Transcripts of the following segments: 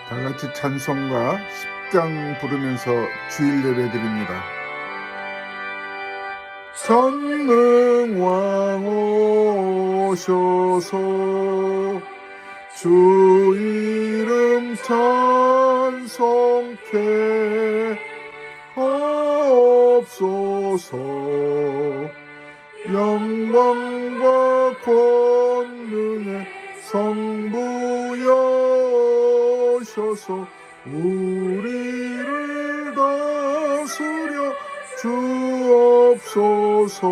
다 같이 찬송가 10장 부르면서 주일 예배 드립니다. 전능왕 오셔서 주 이름 찬송케 하옵소서. 영광과 권능의 성부여셔서 우리를 다스려 주옵소서.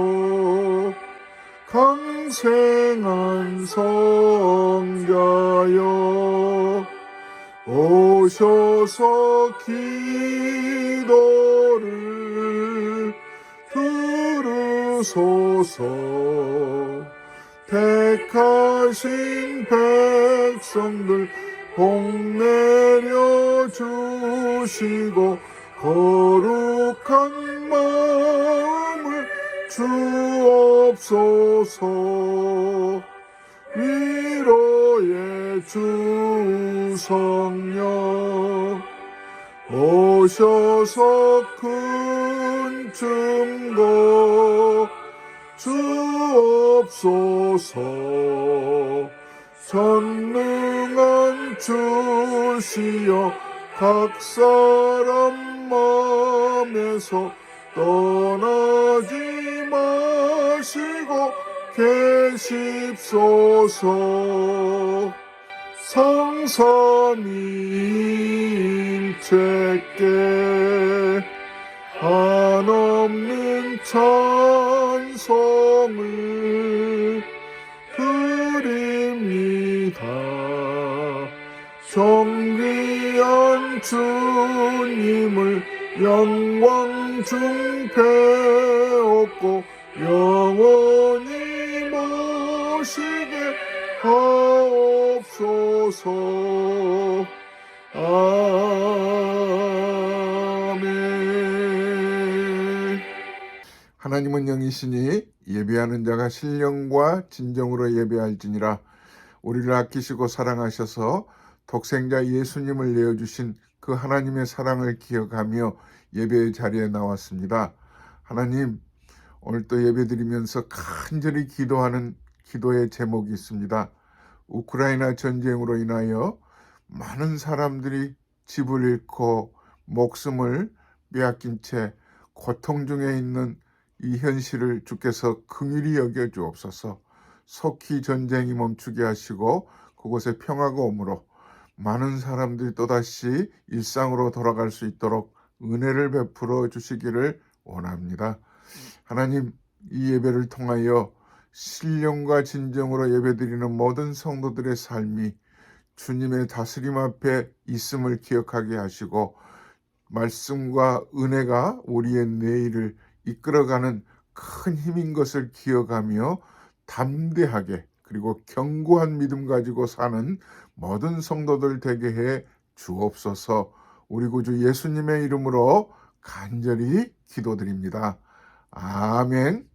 강생한 성자여 오셔서 기도를 들으소서. 택하신 백성들 복 내려 주시고 거룩한 마음을 주옵소서. 위로의 주 성령 오셔서 큰 증거 주옵소서. 전능한 주시여 각 사람 마음에서 떠나지 마시고 계십소서. 성삼위일체께 한없는 찬송을 드립니다. 존귀한 주님을 영광 중 배웠고 영원히 모시게 하옵소서. 아멘. 하나님은 영이시니 예배하는 자가 신령과 진정으로 예배할지니라. 우리를 아끼시고 사랑하셔서 독생자 예수님을 내어주신 그 하나님의 사랑을 기억하며 예배의 자리에 나왔습니다. 하나님, 오늘 또 예배드리면서 간절히 기도하는 기도의 제목이 있습니다. 우크라이나 전쟁으로 인하여 많은 사람들이 집을 잃고 목숨을 빼앗긴 채 고통 중에 있는 이 현실을 주께서 긍휼히 여겨 주옵소서. 속히 전쟁이 멈추게 하시고 그곳에 평화가 오므로 많은 사람들이 또다시 일상으로 돌아갈 수 있도록 은혜를 베풀어 주시기를 원합니다. 하나님, 이 예배를 통하여 신령과 진정으로 예배드리는 모든 성도들의 삶이 주님의 다스림 앞에 있음을 기억하게 하시고 말씀과 은혜가 우리의 내일을 이끌어가는 큰 힘인 것을 기억하며 담대하게 그리고 견고한 믿음 가지고 사는 모든 성도들 되게 해 주옵소서. 우리 구주 예수님의 이름으로 간절히 기도드립니다. 아멘.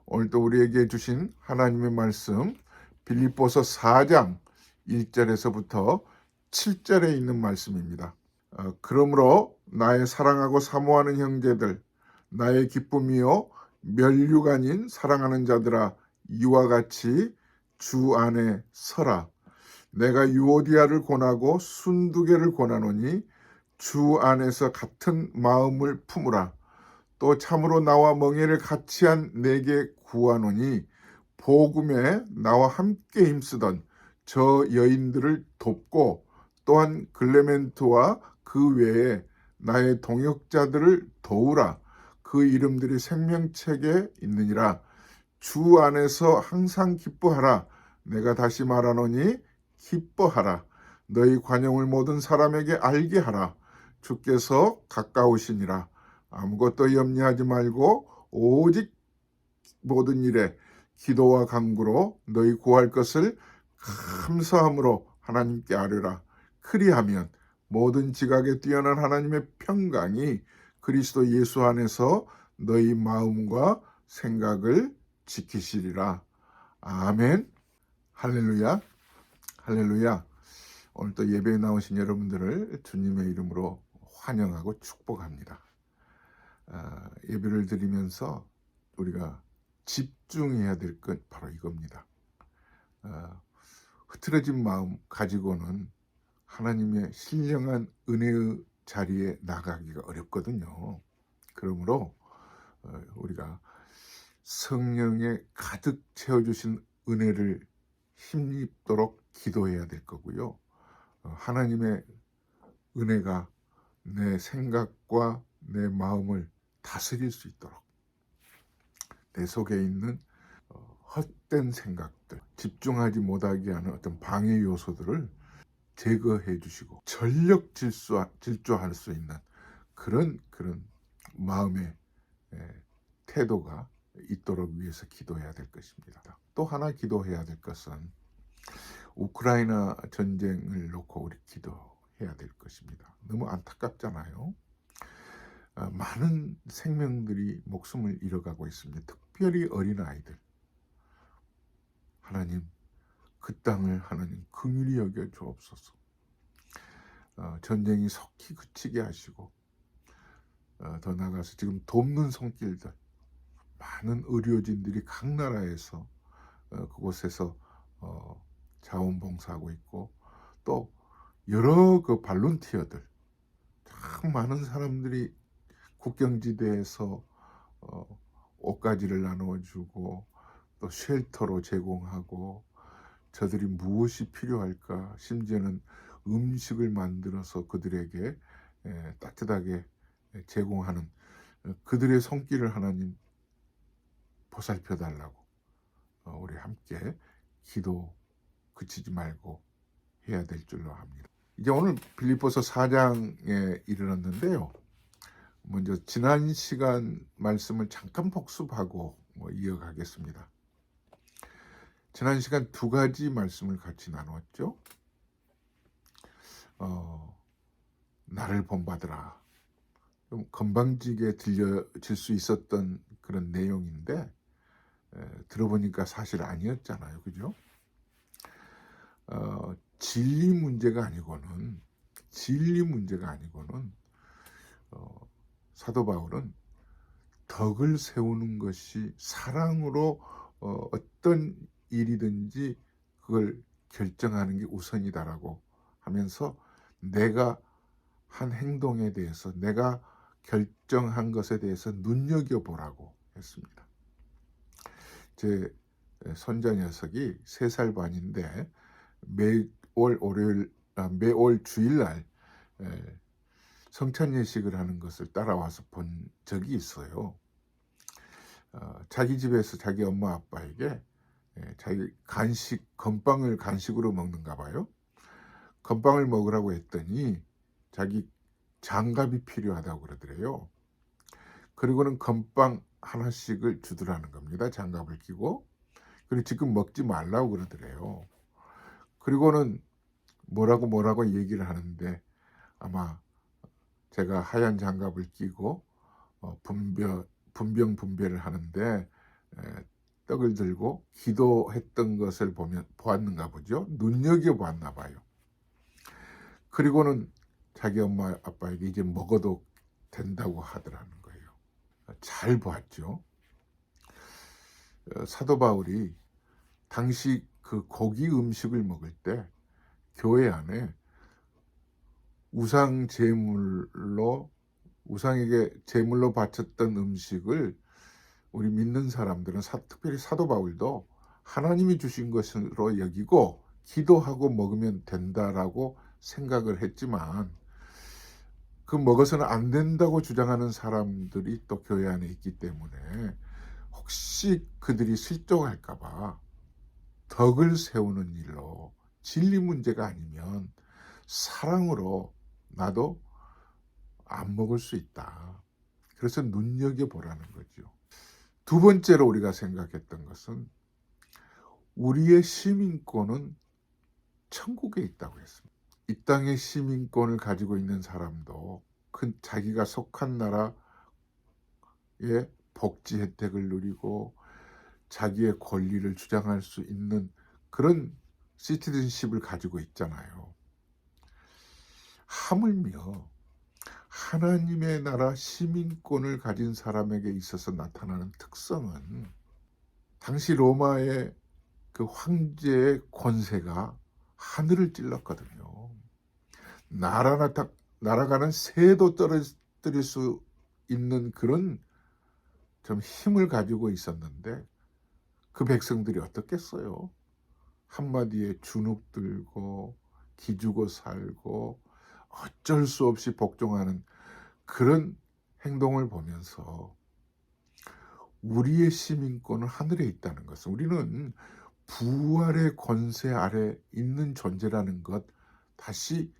오늘도 우리에게 주신 하나님의 말씀 빌립보서 4장 1절에서부터 7절에 있는 말씀입니다. 그러므로 나의 사랑하고 사모하는 형제들, 나의 기쁨이요 멸류가 아닌 사랑하는 자들아, 이와 같이 주 안에 서라. 내가 유오디아를 권하고 순두개를 권하노니 주 안에서 같은 마음을 품으라. 또 참으로 나와 멍에를 같이 한 내게 구하노니 복음에 나와 함께 힘쓰던 저 여인들을 돕고 또한 글레멘트와 그 외에 나의 동역자들을 도우라. 그 이름들이 생명책에 있느니라. 주 안에서 항상 기뻐하라. 내가 다시 말하노니 기뻐하라. 너희 관용을 모든 사람에게 알게 하라. 주께서 가까우시니라. 아무것도 염려하지 말고 오직 모든 일에 기도와 간구로 너희 구할 것을 감사함으로 하나님께 아뢰라. 그리하면 모든 지각에 뛰어난 하나님의 평강이 그리스도 예수 안에서 너희 마음과 생각을 지키시리라. 아멘. 할렐루야. 할렐루야. 오늘 또 예배에 나오신 여러분들을 주님의 이름으로 환영하고 축복합니다. 예배를 드리면서 우리가 집중해야 될 것 바로 이겁니다. 흐트러진 마음 가지고는 하나님의 신령한 은혜의 자리에 나가기가 어렵거든요. 그러므로 우리가 성령에 가득 채워주신 은혜를 힘입도록 기도해야 될 거고요. 하나님의 은혜가 내 생각과 내 마음을 다스릴 수 있도록 내 속에 있는 헛된 생각들, 집중하지 못하게 하는 어떤 방해 요소들을 제거해 주시고 전력 질주할 수 있는 그런 마음의 태도가 있도록 위해서 기도해야 될 것입니다. 또 하나 기도해야 될 것은 우크라이나 전쟁을 놓고 우리 기도해야 될 것입니다. 너무 안타깝잖아요. 많은 생명들이 목숨을 잃어가고 있습니다. 특별히 어린아이들. 하나님, 그 땅을 하나님 긍휼히 여겨 주옵소서. 전쟁이 속히 그치게 하시고 더 나아가서 지금 돕는 손길들, 많은 의료진들이 각 나라에서 그곳에서 자원봉사하고 있고, 또 여러 그 발론티어들, 참 많은 사람들이 국경지대에서 옷가지를 나누어주고 또 쉘터로 제공하고, 저들이 무엇이 필요할까, 심지어는 음식을 만들어서 그들에게 따뜻하게 제공하는 그들의 손길을 하나님 보살펴 달라고 우리 함께 기도 그치지 말고 해야 될 줄로 합니다. 이제 오늘 빌립보서 4장에 이르렀는데요. 먼저 지난 시간 말씀을 잠깐 복습하고 이어가겠습니다. 지난 시간 두 가지 말씀을 같이 나눴죠. 나를 본받으라. 좀 건방지게 들려질 수 있었던 그런 내용인데 들어보니까 사실 아니었잖아요. 그죠? 진리 문제가 아니고는 사도 바울은 덕을 세우는 것이 사랑으로 어떤 일이든지 그걸 결정하는 게 우선이다라고 하면서 내가 한 행동에 대해서, 내가 결정한 것에 대해서 눈여겨보라고 했습니다. 제 손자 녀석이 3살 반인데 매월 주일날 성찬 예식을 하는 것을 따라와서 본 적이 있어요. 자기 집에서 자기 엄마 아빠에게 자기 건빵을 간식으로 먹는가 봐요. 건빵을 먹으라고 했더니 자기 장갑이 필요하다고 그러더래요. 그리고는 건빵 하나씩을 주더라는 겁니다. 장갑을 끼고. 그리고 지금 먹지 말라고 그러더래요. 그리고는 뭐라고 얘기를 하는데, 아마 제가 하얀 장갑을 끼고 분별을 하는데 떡을 들고 기도했던 것을 보았는가 보죠. 눈여겨보았나 봐요. 그리고는 자기 엄마 아빠에게 이제 먹어도 된다고 하더라는 거예요. 잘 보았죠. 사도 바울이 당시 그 고기 음식을 먹을 때 교회 안에 우상에게 제물로 바쳤던 음식을 우리 믿는 사람들은 특별히 사도 바울도 하나님이 주신 것으로 여기고 기도하고 먹으면 된다라고 생각을 했지만, 그 먹어서는 안 된다고 주장하는 사람들이 또 교회 안에 있기 때문에 혹시 그들이 실족할까 봐 덕을 세우는 일로, 진리 문제가 아니면 사랑으로 나도 안 먹을 수 있다. 그래서 눈여겨보라는 거죠. 두 번째로 우리가 생각했던 것은 우리의 시민권은 천국에 있다고 했습니다. 이 땅의 시민권을 가지고 있는 사람도 자기가 속한 나라의 복지 혜택을 누리고 자기의 권리를 주장할 수 있는 그런 시티즌십을 가지고 있잖아요. 하물며 하나님의 나라 시민권을 가진 사람에게 있어서 나타나는 특성은 당시 로마의 그 황제의 권세가 하늘을 찔렀거든요. 날아가는 새도 떨어뜨릴 수 있는 그런 좀 힘을 가지고 있었는데 그 백성들이 어떻겠어요? 한마디에 주눅 들고 기죽어 살고 어쩔 수 없이 복종하는 그런 행동을 보면서 우리의 시민권은 하늘에 있다는 것은 우리는 부활의 권세 아래 있는 존재라는 것 다시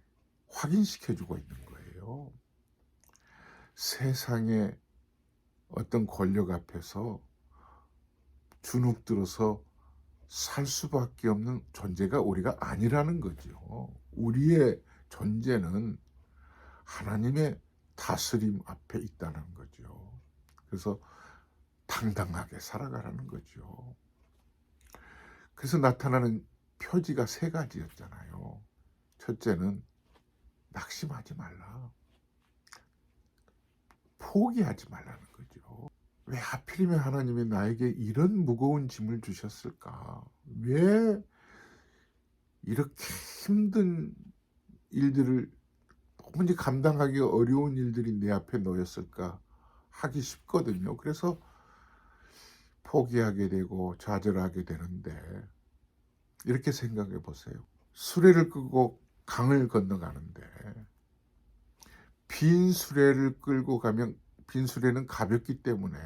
확인시켜주고 있는 거예요. 세상의 어떤 권력 앞에서 주눅 들어서 살 수밖에 없는 존재가 우리가 아니라는 거죠. 우리의 존재는 하나님의 다스림 앞에 있다는 거죠. 그래서 당당하게 살아가라는 거죠. 그래서 나타나는 표지가 세 가지였잖아요. 첫째는 낙심하지 말라. 포기하지 말라는 거죠. 왜 하필이면 하나님이 나에게 이런 무거운 짐을 주셨을까? 왜 이렇게 힘든 일들을 도무지 감당하기 어려운 일들이 내 앞에 놓였을까 하기 쉽거든요. 그래서 포기하게 되고 좌절하게 되는데 이렇게 생각해 보세요. 수레를 끄고 강을 건너가는데 빈 수레를 끌고 가면 빈 수레는 가볍기 때문에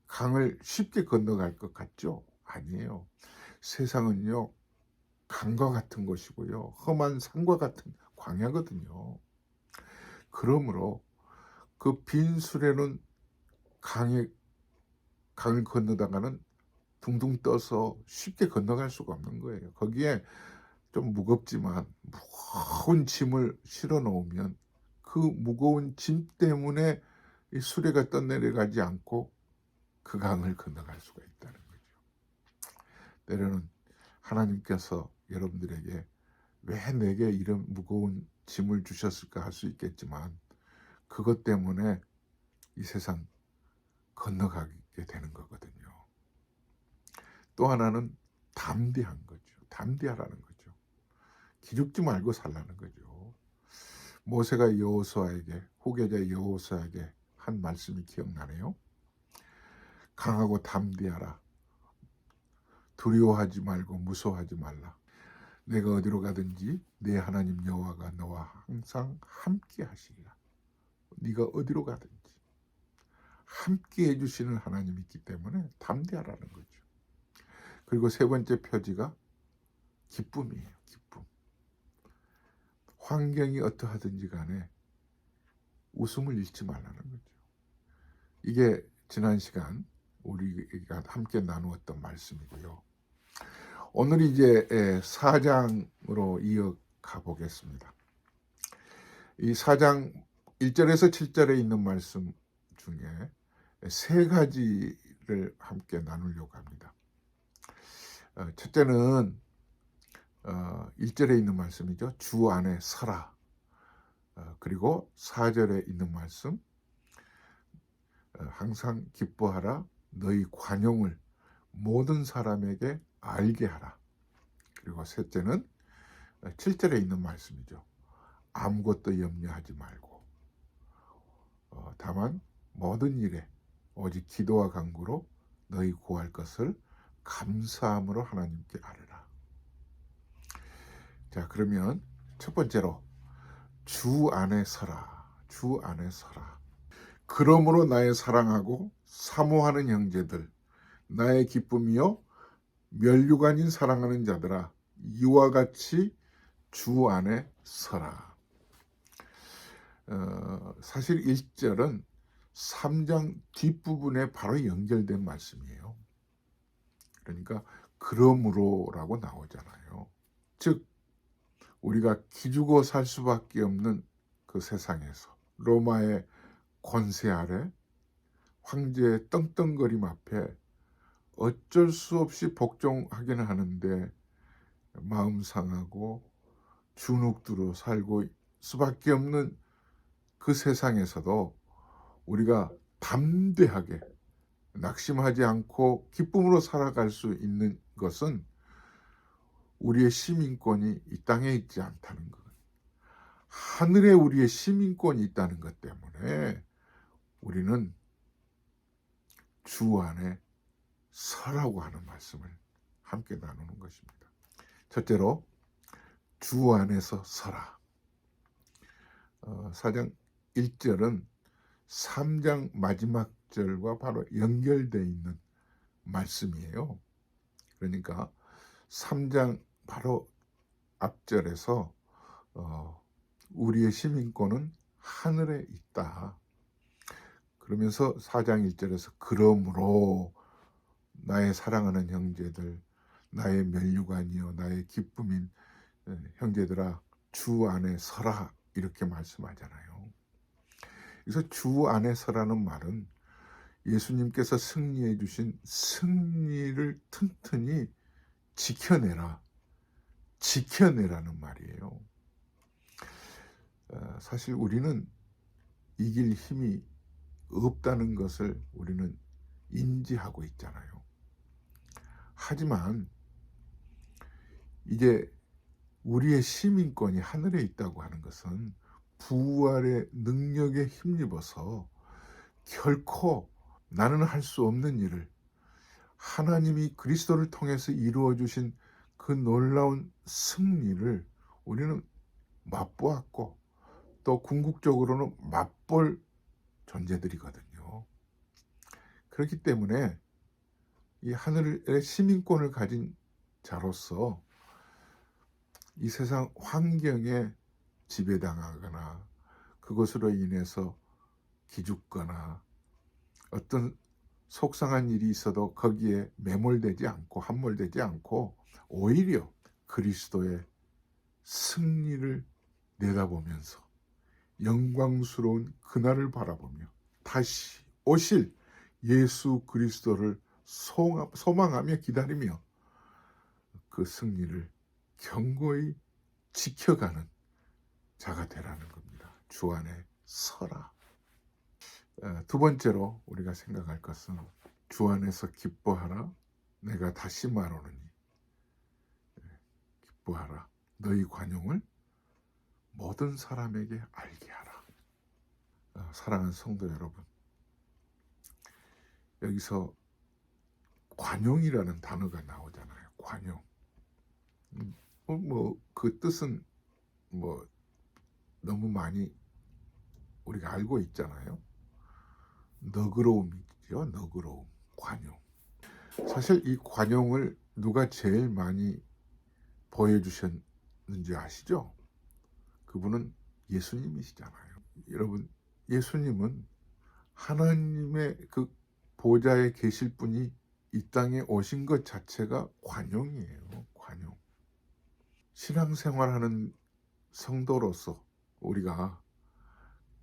강을 쉽게 건너갈 것 같죠? 아니에요. 세상은요, 강과 같은 것이고요. 험한 산과 같은 광야거든요. 그러므로 그 빈 수레는 강을 건너다가는 둥둥 떠서 쉽게 건너갈 수가 없는 거예요. 거기에 좀 무겁지만 무거운 짐을 실어 놓으면 그 무거운 짐 때문에 이 수레가 떠내려가지 않고 그 강을 건너갈 수가 있다는 거죠. 때로는 하나님께서 여러분들에게 왜 내게 이런 무거운 짐을 주셨을까 할 수 있겠지만 그것 때문에 이 세상 건너가게 되는 거거든요. 또 하나는 담대한 거죠. 담대하라는 거죠. 기죽지 말고 살라는 거죠. 모세가 여호수아에게 후계자 여호수아에게 한 말씀이 기억나네요. 강하고 담대하라. 두려워하지 말고 무서워하지 말라. 내가 어디로 가든지 내 하나님 여호와가 너와 항상 함께 하시리라. 네가 어디로 가든지 함께 해주시는 하나님이 있기 때문에 담대하라는 거죠. 그리고 세 번째 표지가 기쁨이에요. 기쁨. 환경이 어떠하든지 간에 웃음을 잃지 말라는 거죠. 이게 지난 시간 우리가 함께 나누었던 말씀이고요. 오늘 이제 4장으로 이어가 보겠습니다. 이 4장 1절에서 7절에 있는 말씀 중에 세 가지를 함께 나누려고 합니다. 첫째는 1절에 있는 말씀이죠. 주 안에 서라. 그리고 4절에 있는 말씀, 항상 기뻐하라. 너희 관용을 모든 사람에게 알게 하라. 그리고 셋째는 7절에 있는 말씀이죠. 아무것도 염려하지 말고 다만 모든 일에 오직 기도와 간구로 너희 구할 것을 감사함으로 하나님께 아뢰라. 자, 그러면 첫 번째로 주 안에 서라. 주 안에 서라. 그러므로 나의 사랑하고 사모하는 형제들, 나의 기쁨이요 멸류관인 사랑하는 자들아, 이와 같이 주 안에 서라. 사실 1절은 3장 뒷부분에 바로 연결된 말씀이에요. 그러니까 그러므로라고 나오잖아요. 즉 우리가 기죽어 살 수밖에 없는 그 세상에서 로마의 권세 아래 황제의 떵떵거림 앞에 어쩔 수 없이 복종하기는 하는데 마음 상하고 주눅 들어 살고 수밖에 없는 그 세상에서도 우리가 담대하게 낙심하지 않고 기쁨으로 살아갈 수 있는 것은 우리의 시민권이 이 땅에 있지 않다는 것. 하늘에 우리의 시민권이 있다는 것 때문에 우리는 주 안에 서라고 하는 말씀을 함께 나누는 것입니다. 첫째로 주 안에서 서라. 4장 1절은 3장 마지막 절과 바로 연결되어 있는 말씀이에요. 그러니까 3장 바로 앞절에서 우리의 시민권은 하늘에 있다. 그러면서 4장 1절에서 그러므로 나의 사랑하는 형제들, 나의 면류관이요 나의 기쁨인 형제들아 주 안에 서라 이렇게 말씀하잖아요. 그래서 주 안에 서라는 말은 예수님께서 승리해 주신 승리를 튼튼히 지켜내라는 말이에요. 사실 우리는 이길 힘이 없다는 것을 우리는 인지하고 있잖아요. 하지만 이제 우리의 시민권이 하늘에 있다고 하는 것은 부활의 능력에 힘입어서 결코 나는 할 수 없는 일을 하나님이 그리스도를 통해서 이루어 주신 그 놀라운 승리를 우리는 맛보았고 또 궁극적으로는 맛볼 존재들이거든요. 그렇기 때문에 이 하늘의 시민권을 가진 자로서 이 세상 환경에 지배당하거나 그것으로 인해서 기죽거나 어떤 속상한 일이 있어도 거기에 매몰되지 않고 함몰되지 않고 오히려 그리스도의 승리를 내다보면서 영광스러운 그날을 바라보며 다시 오실 예수 그리스도를 소망하며 기다리며 그 승리를 견고히 지켜가는 자가 되라는 겁니다. 주 안에 서라. 두 번째로 우리가 생각할 것은 주 안에서 기뻐하라. 내가 다시 말하노니 기뻐하라. 너희 관용을 모든 사람에게 알게 하라. 사랑하는 성도 여러분, 여기서 관용이라는 단어가 나오잖아요. 관용. 그 뜻은 너무 많이 우리가 알고 있잖아요. 너그러움이죠. 너그러움, 관용. 사실 이 관용을 누가 제일 많이 보여주셨는지 아시죠? 그분은 예수님이시잖아요. 여러분, 예수님은 하나님의 그 보좌에 계실 분이 이 땅에 오신 것 자체가 관용이에요. 관용. 신앙생활하는 성도로서 우리가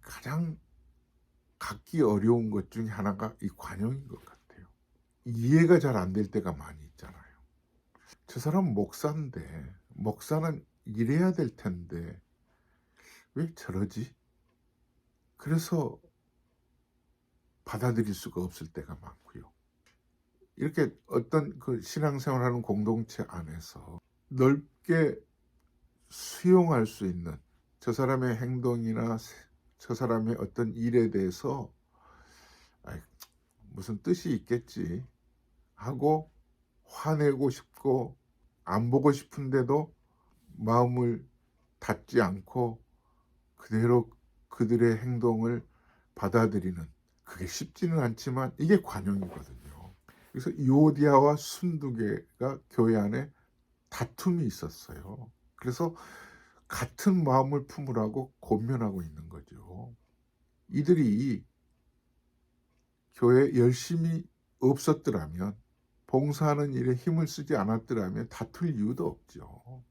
가장 갖기 어려운 것 중에 하나가 이 관용인 것 같아요. 이해가 잘 안 될 때가 많이 있잖아요. 저 사람 목사인데, 목사는 이래야 될 텐데 왜 저러지? 그래서 받아들일 수가 없을 때가 많고요. 이렇게 어떤 그 신앙생활하는 공동체 안에서 넓게 수용할 수 있는 저 사람의 행동이나 저 사람의 어떤 일에 대해서 무슨 뜻이 있겠지 하고 화내고 싶고 안 보고 싶은데도 마음을 닫지 않고 그대로 그들의 행동을 받아들이는, 그게 쉽지는 않지만 이게 관용이거든요. 그래서 요디아와 순두개가 교회 안에 다툼이 있었어요. 그래서 같은 마음을 품으라고 권면하고 있는 거죠. 이들이 교회에 열심히 없었더라면, 봉사하는 일에 힘을 쓰지 않았더라면 다툴 이유도 없죠.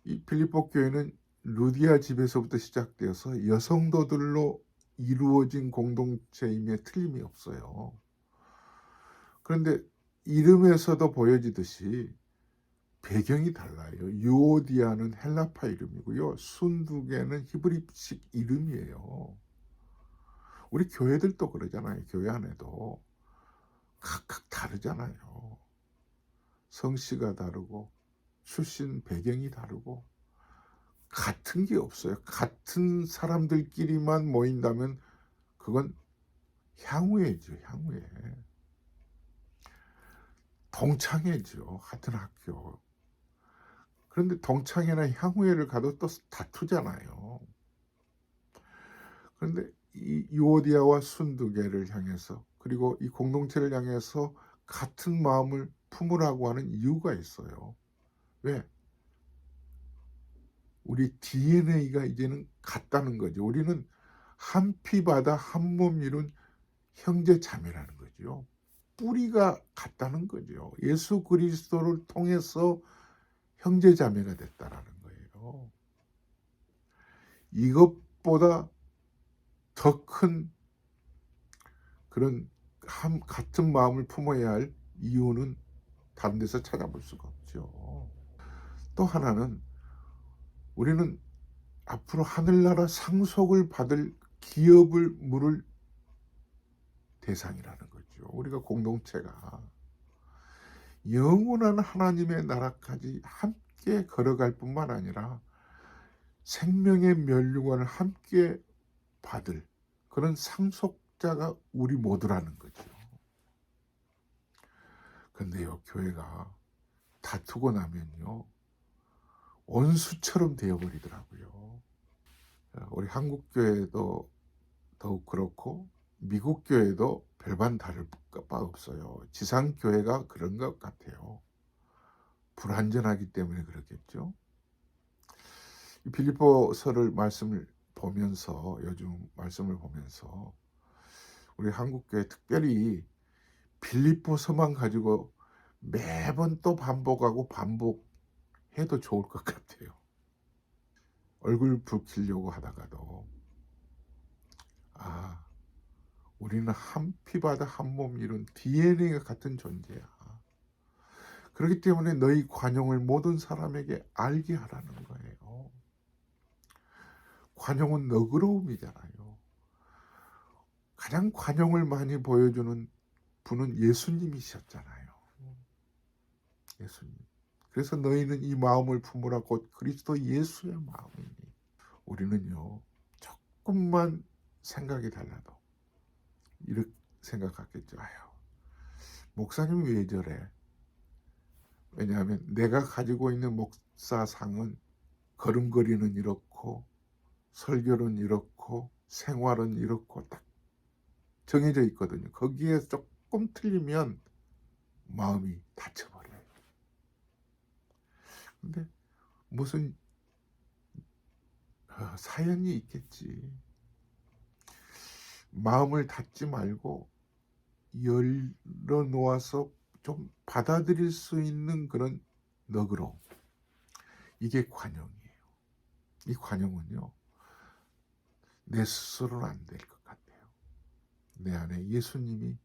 이 빌립보 교회는 루디아 집에서부터 시작되어서 여성도들로 이루어진 공동체임에 틀림이 없어요. 그런데 이름에서도 보여지듯이 배경이 달라요. 유오디아는 헬라파 이름이고요. 순두개는 히브리식 이름이에요. 우리 교회들도 그러잖아요. 교회 안에도 각각 다르잖아요. 성씨가 다르고 출신 배경이 다르고 같은 게 없어요. 같은 사람들끼리만 모인다면 그건 향후회죠. 향후회. 동창회죠. 같은 학교. 그런데 동창회나 향후회를 가도 또 다투잖아요. 그런데 이 유오디아와 순두개를 향해서, 그리고 이 공동체를 향해서 같은 마음을 품으라고 하는 이유가 있어요. 왜? 우리 DNA가 이제는 같다는 거죠. 우리는 한 피바다 한 몸 이룬 형제 자매라는 거죠. 뿌리가 같다는 거죠. 예수 그리스도를 통해서 형제 자매가 됐다라는 거예요. 이것보다 더 큰 그런 같은 마음을 품어야 할 이유는 다른 데서 찾아볼 수가 없죠. 또 하나는 우리는 앞으로 하늘나라 상속을 받을 기업을 물을 대상이라는 거죠. 우리가 공동체가 영원한 하나님의 나라까지 함께 걸어갈 뿐만 아니라 생명의 면류관을 함께 받을 그런 상속자가 우리 모두라는 거죠. 근데요, 교회가 다투고 나면요, 원수처럼 되어버리더라고요. 우리 한국 교회도 더욱 그렇고 미국 교회도 별반 다를 바 없어요. 지상 교회가 그런 것 같아요. 불완전하기 때문에 그렇겠죠. 빌립보서를 말씀을 보면서, 요즘 말씀을 보면서 우리 한국 교회 특별히 빌립보서만 가지고 매번 또 반복하고 반복해도 좋을 것 같아요. 얼굴 붉히려고 하다가도 우리는 한 피바다 한 몸 이룬 DNA가 같은 존재야. 그렇기 때문에 너희 관용을 모든 사람에게 알게 하라는 거예요. 관용은 너그러움이잖아요. 가장 관용을 많이 보여주는 분은 예수님이셨잖아요. 예수님. 그래서 너희는 이 마음을 품으라 곧 그리스도 예수의 마음이니. 우리는요, 조금만 생각이 달라도 이렇게 생각하겠죠. 목사님이 왜 저래? 왜냐하면 내가 가지고 있는 목사상은 걸음걸이는 이렇고 설교는 이렇고 생활은 이렇고 딱 정해져 있거든요. 거기에 조금 틀리면 마음이 다쳐버려요. 근데 무슨 사연이 있겠지. 마음을 닫지 말고 열어놓아서 좀 받아들일 수 있는 그런 너그러움. 이게 관용이에요. 이 관용은요, 내 스스로는 안 될 것 같아요. 내 안에 예수님이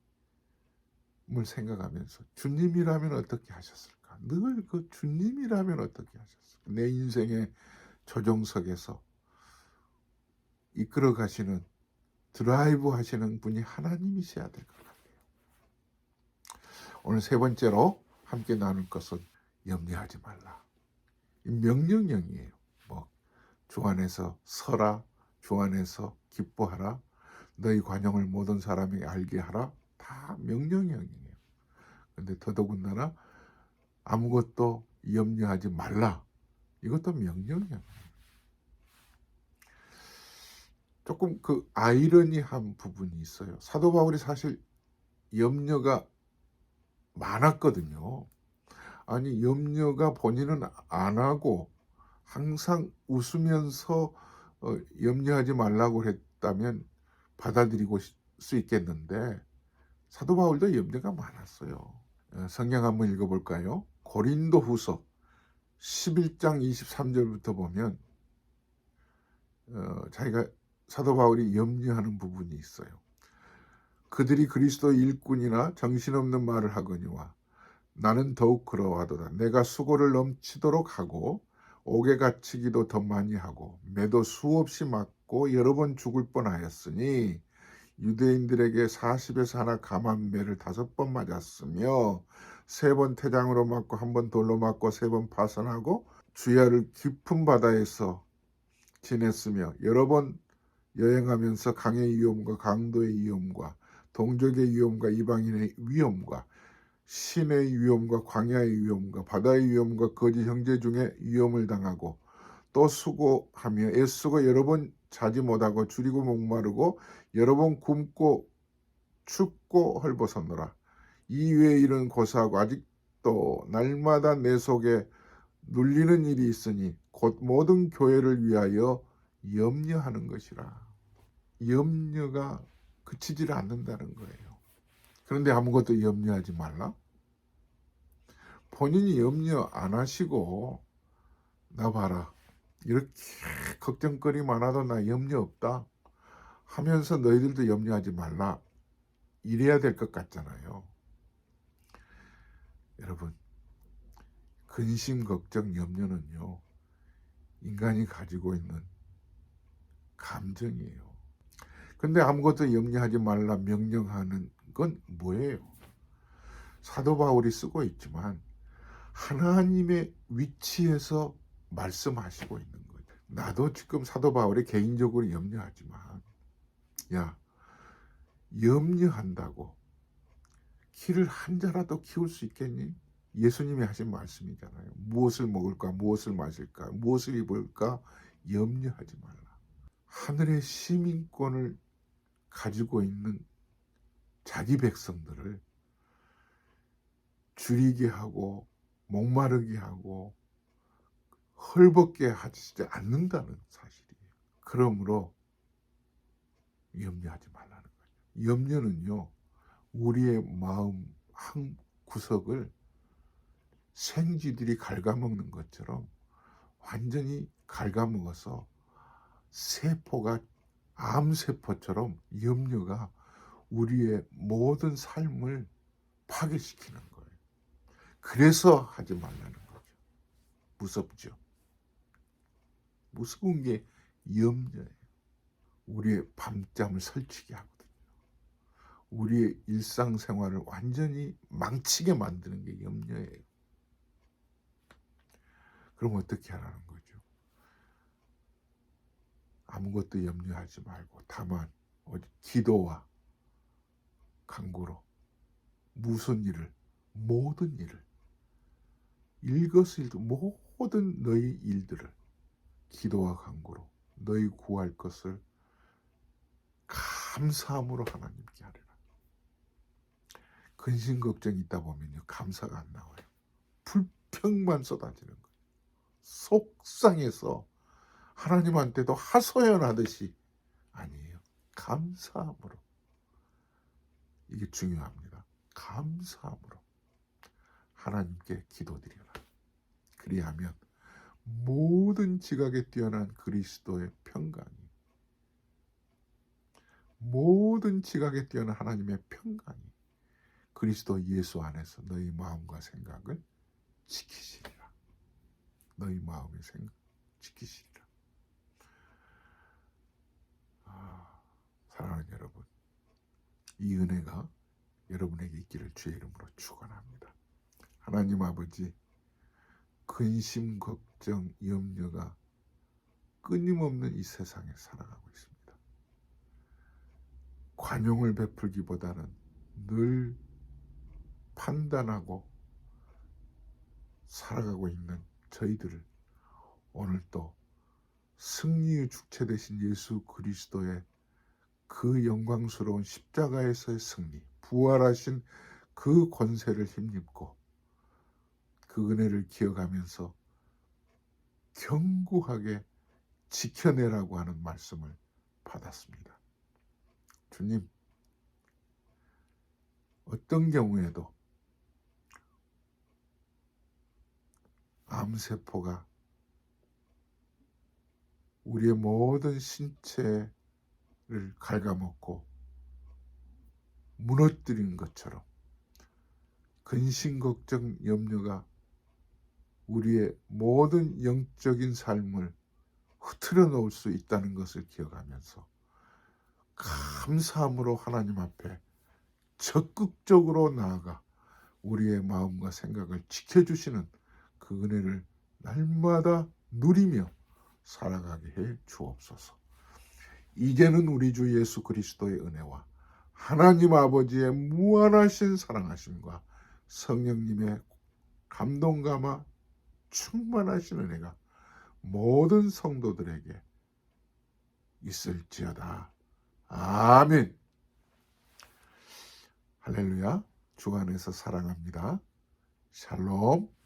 을 생각하면서 주님이라면 어떻게 하셨을까? 늘 그 주님이라면 어떻게 하셨을까? 내 인생의 조종석에서 이끌어 가시는, 드라이브 하시는 분이 하나님이셔야 될 것 같아요. 오늘 세 번째로 함께 나눌 것은 염려하지 말라. 이 명령형이에요. 주 안에서 서라, 주 안에서 기뻐하라, 너희 관용을 모든 사람이 알게 하라. 다 명령형이에요. 근데 더더군다나 아무것도 염려하지 말라. 이것도 명령이야. 조금 그 아이러니한 부분이 있어요. 사도 바울이 사실 염려가 많았거든요. 아니, 염려가 본인은 안 하고 항상 웃으면서 염려하지 말라고 했다면 받아들이고 수 있겠는데 사도 바울도 염려가 많았어요. 성경 한번 읽어볼까요? 고린도 후서 11장 23절부터 보면 자기가 사도 바울이 염려하는 부분이 있어요. 그들이 그리스도 일꾼이나 정신없는 말을 하거니와 나는 더욱 그러하도다. 내가 수고를 넘치도록 하고 옥에 갇히기도 더 많이 하고 매도 수없이 맞고 여러 번 죽을 뻔하였으니 유대인들에게 40에서 하나 감한 매를 5번 맞았으며 3번 태장으로 맞고 1번 돌로 맞고 3번 파선하고 주야를 깊은 바다에서 지냈으며 여러 번 여행하면서 강의 위험과 강도의 위험과 동족의 위험과 이방인의 위험과 신의 위험과 광야의 위험과 바다의 위험과 거짓 형제 중에 위험을 당하고 또 수고하며 애쓰고 여러 번 자지 못하고 줄이고 목마르고 여러 번 굶고 춥고 헐벗었노라. 이 외에 이런 고사하고 아직도 날마다 내 속에 눌리는 일이 있으니 곧 모든 교회를 위하여 염려하는 것이라. 염려가 그치질 않는다는 거예요. 그런데 아무것도 염려하지 말라. 본인이 염려 안 하시고 나 봐라. 이렇게 걱정거리 많아도 나 염려 없다 하면서 너희들도 염려하지 말라. 이래야 될 것 같잖아요. 여러분, 근심, 걱정, 염려는요. 인간이 가지고 있는 감정이에요. 근데 아무것도 염려하지 말라 명령하는 건 뭐예요? 사도 바울이 쓰고 있지만 하나님의 위치에서 말씀하시고 있는 거예요. 나도 지금 사도 바울이 개인적으로 염려하지만 야, 염려한다고 키를 한 자라도 키울 수 있겠니? 예수님이 하신 말씀이잖아요. 무엇을 먹을까, 무엇을 마실까, 무엇을 입을까 염려하지 말라. 하늘의 시민권을 가지고 있는 자기 백성들을 줄이게 하고 목마르게 하고 헐벗게 하지 않는다는 사실이에요. 그러므로 염려하지 말라는 거예요. 염려는요, 우리의 마음 한 구석을 생쥐들이 갉아먹는 것처럼 완전히 갉아먹어서 세포가 암세포처럼 염려가 우리의 모든 삶을 파괴시키는 거예요. 그래서 하지 말라는 거죠. 무섭죠. 무서운 게 염려예요. 우리의 밤잠을 설치게 하거든요. 우리의 일상생활을 완전히 망치게 만드는 게 염려예요. 그럼 어떻게 하라는 거죠? 아무것도 염려하지 말고 다만 기도와 간구로 무슨 일을 모든 일을 일거수일투 모든 너희 일들을 기도와 간구로 너희 구할 것을 감사함으로 하나님께 하리라. 근심 걱정이 있다 보면요 감사가 안 나와요. 불평만 쏟아지는 거예요. 속상해서 하나님한테도 하소연하듯이 아니에요. 감사함으로. 이게 중요합니다. 감사함으로 하나님께 기도드려라. 그리하면 모든 지각에 뛰어난 그리스도의 평강이 모든 지각에 뛰어난 하나님의 평강이 그리스도 예수 안에서 너희 마음과 생각을 지키시리라. 너희 마음의 생각 지키시리라. 사랑하는 여러분, 이 은혜가 여러분에게 있기를 주의 이름으로 축원합니다. 하나님 아버지, 근심, 걱정, 염려가 끊임없는 이 세상에 살아가고 있습니다. 관용을 베풀기보다는 늘 판단하고 살아가고 있는 저희들을 오늘 또 승리의 주체 되신 예수 그리스도의 그 영광스러운 십자가에서의 승리, 부활하신 그 권세를 힘입고 그 은혜를 기억하면서 견고하게 지켜내라고 하는 말씀을 받았습니다. 주님, 어떤 경우에도 암세포가 우리의 모든 신체를 갉아먹고 무너뜨린 것처럼 근심, 걱정, 염려가 우리의 모든 영적인 삶을 흐트려 놓을 수 있다는 것을 기억하면서 감사함으로 하나님 앞에 적극적으로 나아가 우리의 마음과 생각을 지켜주시는 그 은혜를 날마다 누리며 살아가게 해 주옵소서. 이제는 우리 주 예수 그리스도의 은혜와 하나님 아버지의 무한하신 사랑하심과 성령님의 감동감화 충만하신 은혜가 모든 성도들에게 있을지어다. 아멘. 할렐루야. 주 안에서 사랑합니다. 샬롬.